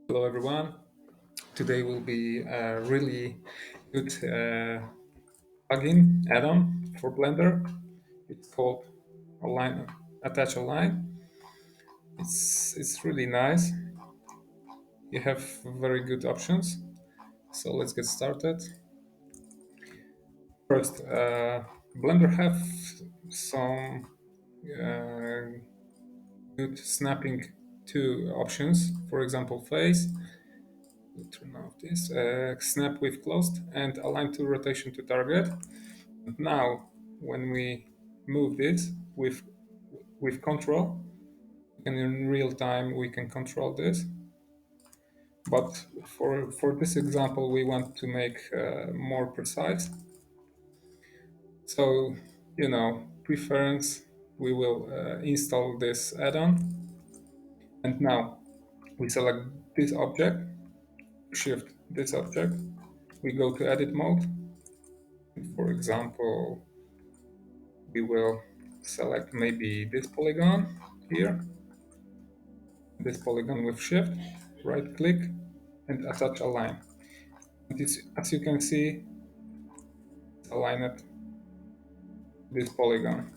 Hello everyone. Today will be a really good plugin add-on for Blender. It's called Align Attach Align. It's really nice. You have very good options. So let's get started. First, Blender have some uh, good snapping to options. For example, face. We'll turn off this. Snap with closed and align to rotation to target. Now, when we move this with control, and in real time we can control this. But for this example, we want to make more precise. So, preference, we will install this add-on. And now we select this object, shift this object. We go to edit mode. For example, we will select maybe this polygon here, this polygon with shift, right click, and attach align. And as you can see, align it this polygon.